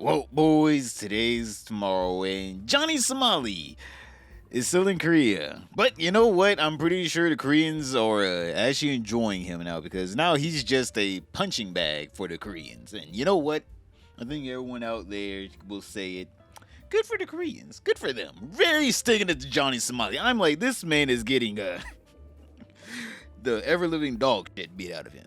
Well, boys, today's tomorrow, and Johnny Somali is still in Korea. But you know what? I'm pretty sure the Koreans are actually enjoying him now because now he's just a punching bag for the Koreans. And you know what? I think everyone out there will say it. Good for the Koreans. Good for them. Very sticking to Johnny Somali. I'm like, this man is getting the ever living dog shit beat out of him.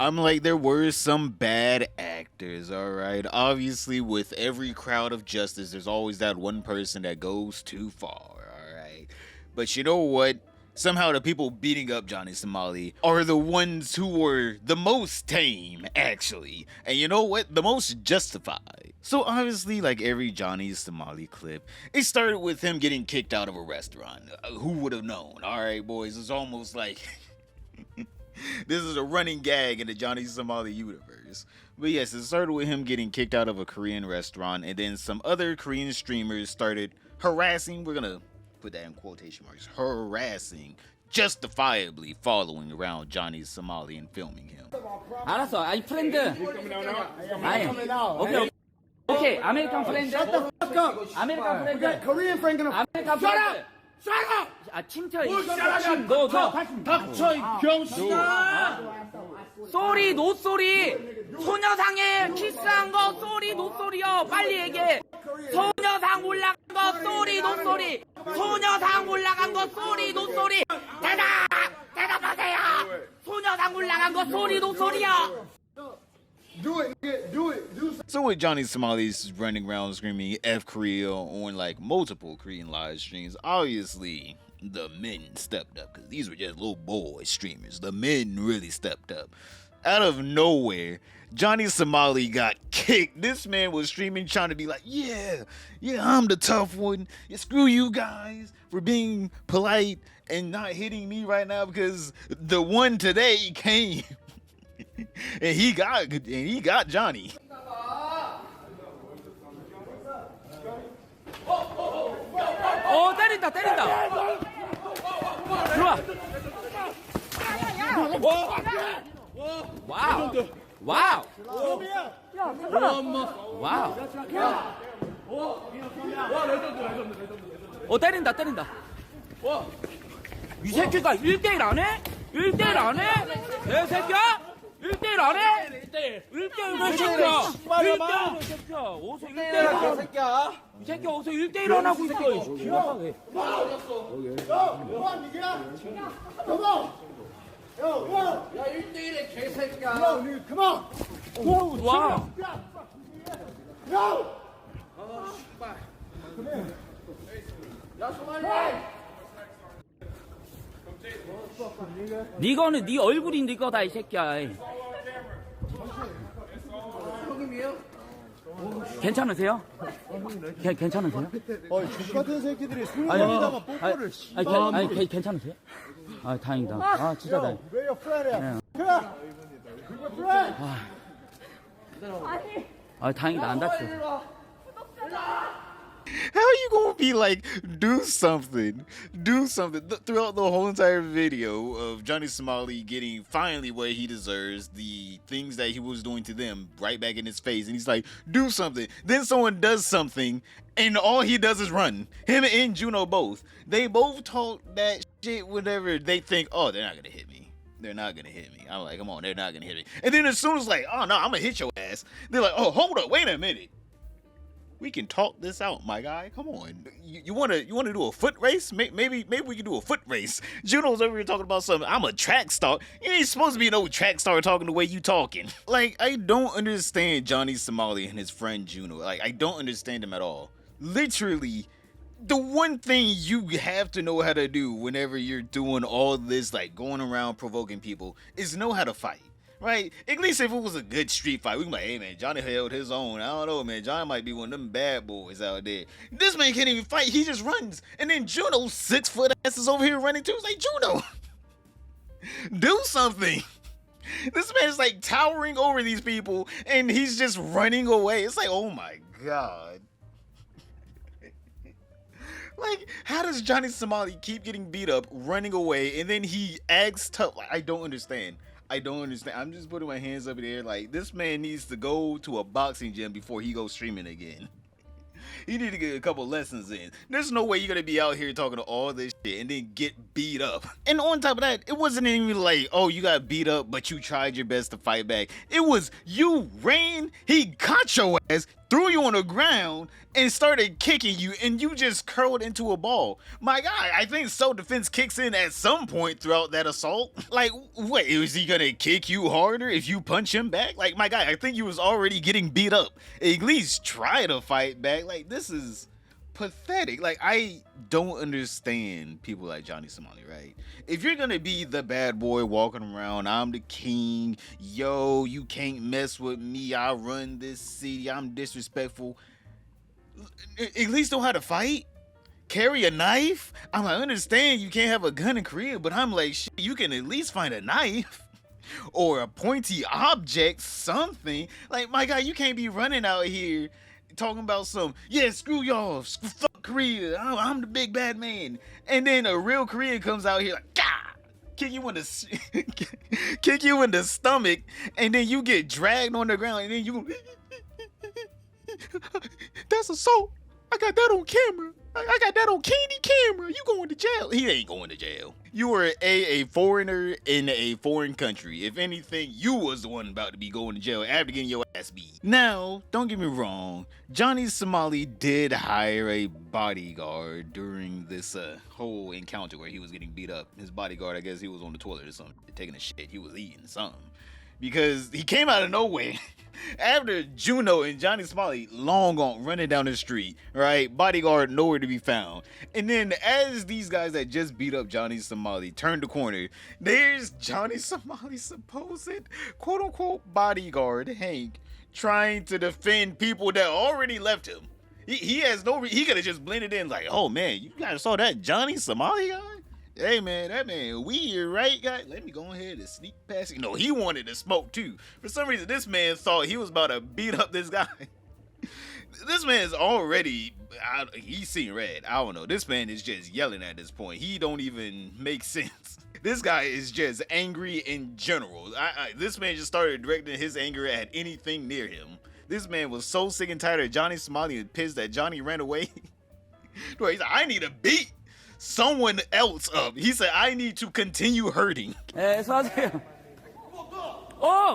I'm like, there were some bad actors, alright? Obviously, with every crowd of justice, there's always that one person that goes too far, alright? But you know what? Somehow the people beating up Johnny Somali are the ones who were the most tame, actually. And you know what? The most justified. So obviously, like every Johnny Somali clip, it started with him getting kicked out of a restaurant. Who would have known? Alright, boys, it's almost like... this is a running gag in the Johnny Somali universe. But yes, it started with him getting kicked out of a Korean restaurant, and then some other Korean streamers started harassing, we're gonna put that in quotation marks, harassing, justifiably following around Johnny Somali and filming him. 알았어. 아니 프렌드. 아니. 오케이. 오케이. 아메리칸 프렌드. 아메리칸 프렌드. Korean friend gonna 아메리칸 프렌드. shut up! 아 침투야. 너. 닥쳐 이 병신아! 쏘리 노쏘리. 소녀상에 키스한 거 쏘리 노쏘리요. 빨리 얘기해. 소녀상 올라간 거 쏘리 노쏘리. 소녀상 올라간 거 쏘리 노쏘리. 대답하세요. 소녀상 올라간 거 쏘리 노쏘리요. Do it, nigga. Do it. Do something. So with Johnny Somali running around screaming F Korea on like multiple Korean live streams, obviously the men stepped up because these were just little boy streamers. The men really stepped up. Out of nowhere, Johnny Somali got kicked. This man was streaming trying to be like, yeah, I'm the tough one. Yeah, screw you guys for being polite and not hitting me right now because the one today came. and he got Johnny. 때린다. 들어와. 와우. 때린다. 이 새끼가 1대1 안 해? 1대1 안 해? 개새끼야? 1대1 안 해? 1대1 새끼야. 1대1 새끼야. 어서 1대1 하자. 새끼야. 이 새끼 어서 1대1 하라고 이 새끼. 기막하게. 뭐한 얘기야? Come on. 야 1대1의 개새끼야. Come on. 와. No. 씨발. 야 소말리. 니거는 네 얼굴이 네 거다 이 새끼야. 형님이요? 괜찮으세요? 괜찮으세요? 똑같은 새끼들이 술먹이다가 뽀뽀를 아니 괜찮으세요? 아 다행이다. 아 진짜 다행. Where your friend at? Where your friend? 아 다행이다 안 다쳤어. How are you gonna be like, do something throughout the whole entire video of Johnny Somali getting finally what he deserves, the things that he was doing to them right back in his face, and he's like, do something. Then someone does something, and all he does is run. Him and Juno both. They both talk that shit whenever they think, oh, they're not gonna hit me. They're not gonna hit me. I'm like, come on, they're not gonna hit me. And then as soon as like, oh no, I'm gonna hit your ass. They're like, oh, hold up, wait a minute. We can talk this out, my guy. Come on. You wanna do a foot race? Maybe we can do a foot race. Juno's over here talking about something. I'm a track star. You ain't supposed to be no track star talking the way you talking. Like, I don't understand Johnny Somali and his friend Juno. Like, I don't understand him at all. Literally, the one thing you have to know how to do whenever you're doing all this, like going around provoking people, is know how to fight. Right? At least if it was a good street fight, we can be like, hey man, Johnny held his own. I don't know, man. Johnny might be one of them bad boys out there. This man can't even fight. He just runs. And then Juno, 6 foot ass, is over here running too. It's like, Juno, do something. This man's like towering over these people and he's just running away. It's like, oh my God. Like, how does Johnny Somali keep getting beat up, running away, and then he acts tough? Like, I don't understand. I don't understand. I'm just putting my hands up in the air like this man needs to go to a boxing gym before he goes streaming again. You need to get a couple lessons in. There's no way you're gonna be out here talking to all this shit and then get beat up. And on top of that, it wasn't even like, oh, you got beat up, but you tried your best to fight back. It was you ran, he caught your ass, threw you on the ground, and started kicking you, and you just curled into a ball. My God, I think self-defense kicks in at some point throughout that assault. Like, wait, is he gonna kick you harder if you punch him back? Like, my guy, I think you was already getting beat up. At least try to fight back. Like, this is pathetic. Like, I don't understand people like Johnny Somali, right? If you're gonna be the bad boy walking around, I'm the king, yo, you can't mess with me, I run this city, I'm disrespectful, at least know how to fight. Carry a knife. I understand you can't have a gun in Korea, but I'm like, shit, you can at least find a knife or a pointy object, something. Like, my guy, you can't be running out here talking about some, yeah, screw y'all, fuck Korea, I'm the big bad man. And then a real Korean comes out here like, Gah! Kick you in the stomach, and then you get dragged on the ground, and then you that's assault. I got that on camera. I got that on candy camera. You going to jail. He ain't going to jail. You were a foreigner in a foreign country. If anything, you was the one about to be going to jail after getting your ass beat. Now, don't get me wrong. Johnny Somali did hire a bodyguard during this whole encounter where he was getting beat up. His bodyguard, I guess he was on the toilet or something, taking a shit. He was eating something. Because he came out of nowhere. After Juno and Johnny Somali long gone running down the street, right? Bodyguard nowhere to be found. And then as these guys that just beat up Johnny Somali turned the corner, there's Johnny Somali's supposed quote-unquote bodyguard, Hank, trying to defend people that already left him. He has no he could have just blended in like, oh man, you guys saw that Johnny Somali guy? Hey man, that man weird, right, guy? Let me go ahead and sneak past. No, he wanted to smoke too. For some reason, this man thought he was about to beat up this guy. This man's already, he's seen red. I don't know. This man is just yelling at this point. He don't even make sense. This guy is just angry in general. This man just started directing his anger at anything near him. This man was so sick and tired of Johnny Somali and pissed that Johnny ran away. He's like, I need to beat someone else up. He said, I need to continue hurting. 예, 수고하세요.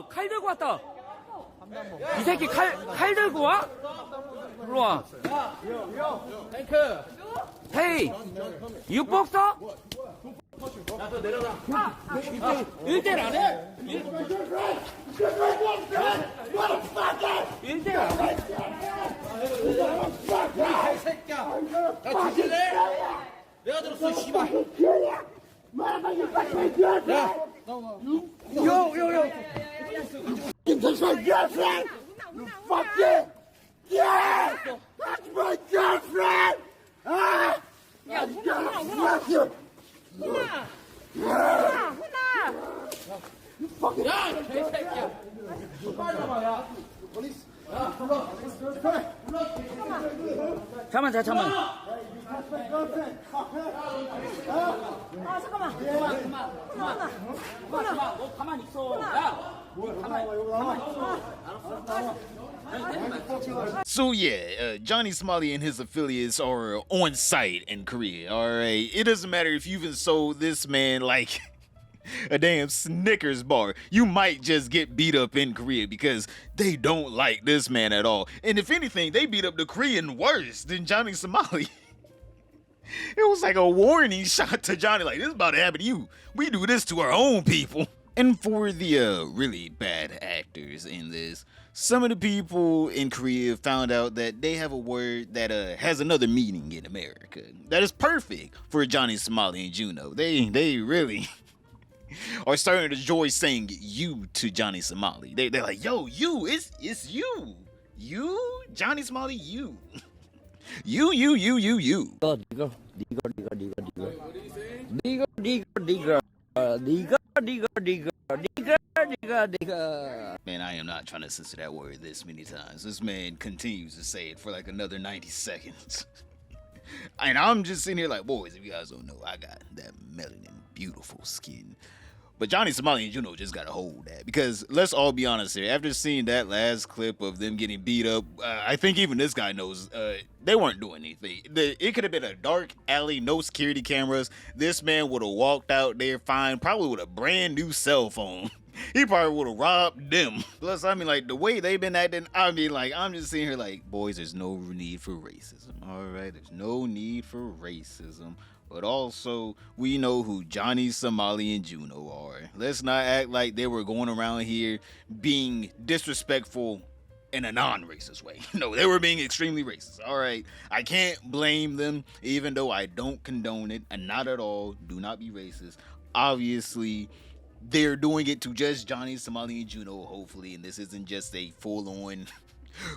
칼 들고 왔다. 이 새끼 칼 들고 와? 일로 와. Hey, you boxer? 나도 내려가. 1대1 안 해? 1대1 안 해? 이 새끼야. 나 주실래? 내가 들었어, 씨발. Yo. That's my girlfriend! You fuck it! Yeah! That's my girlfriend! Ah! I'm gonna fuck you! You fucking... 야, 개새끼야. 빨리 와봐. 잠깐만. 잠깐만. 너 가만히 있어. 야, 가만히 있어. So yeah, Johnny Somali and his affiliates are on site in Korea, alright? It doesn't matter if you even sold this man like a damn Snickers bar. You might just get beat up in Korea because they don't like this man at all. And if anything, they beat up the Korean worse than Johnny Somali. It was like a warning shot to Johnny, like, this is about to happen to you. We do this to our own people. And for the really bad actors in this, some of the people in Korea found out that they have a word that has another meaning in America that is perfect for Johnny Somali and Juno. They really are starting to enjoy saying you to Johnny Somali. They're like, yo, you, it's you. You, Johnny Somali, you. You. Man, I am not trying to censor that word this many times. This man continues to say it for like another 90 seconds. And I'm just sitting here like, boys, if you guys don't know, I got that melanin beautiful skin. But Johnny Somali and Juno just gotta hold that, because let's all be honest here. After seeing that last clip of them getting beat up, I think even this guy knows they weren't doing anything. It could have been a dark alley, no security cameras. This man would have walked out there fine, probably with a brand new cell phone. He probably would have robbed them. Plus, I mean, like, the way they've been acting, I mean, like, I'm just sitting here like, boys, there's no need for racism. All right, there's no need for racism. But also, we know who Johnny Somali and Juno are. Let's not act like they were going around here being disrespectful in a non-racist way. No, they were being extremely racist. All right, I can't blame them, even though I don't condone it, and not at all. Do not be racist. Obviously, they're doing it to just Johnny Somali and Juno, hopefully, and this isn't just a full-on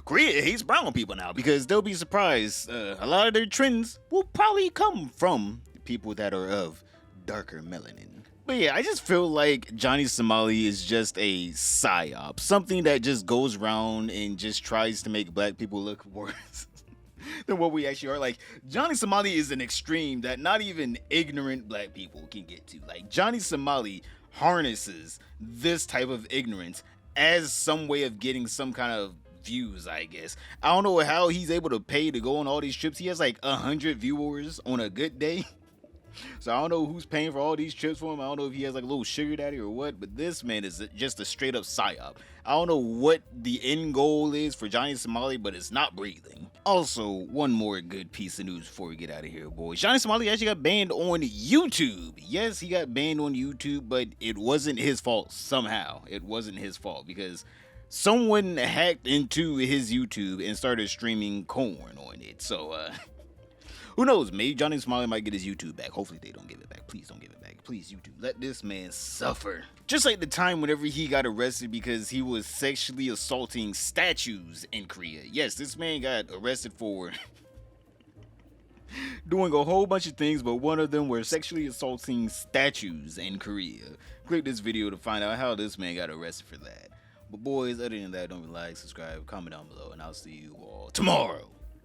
Korea hates brown people now, because they'll be surprised. A lot of their trends will probably come from people that are of darker melanin. But yeah, I just feel like Johnny Somali is just a psyop, something that just goes around and just tries to make black people look worse than what we actually are. Like, Johnny Somali is an extreme that not even ignorant black people can get to. Like, Johnny Somali harnesses this type of ignorance as some way of getting some kind of views, I guess. I don't know how he's able to pay to go on all these trips. He has like 100 viewers on a good day. So I don't know who's paying for all these trips for him. I don't know if he has like a little sugar daddy or what, but this man is just a straight up psyop. I don't know what the end goal is for Johnny Somali, but it's not breathing. Also, one more good piece of news before we get out of here, boys. Johnny Somali actually got banned on YouTube. Yes, he got banned on YouTube, but it wasn't his fault somehow. It wasn't his fault, because someone hacked into his YouTube and started streaming corn on it. So, who knows? Maybe Johnny Somali might get his YouTube back. Hopefully they don't give it back. Please don't give it back. Please, YouTube, let this man suffer. Just like the time whenever he got arrested because he was sexually assaulting statues in Korea. Yes, this man got arrested for doing a whole bunch of things, but one of them were sexually assaulting statues in Korea. Click this video to find out how this man got arrested for that. But boys, other than that, don't like, subscribe, comment down below, and I'll see you all tomorrow.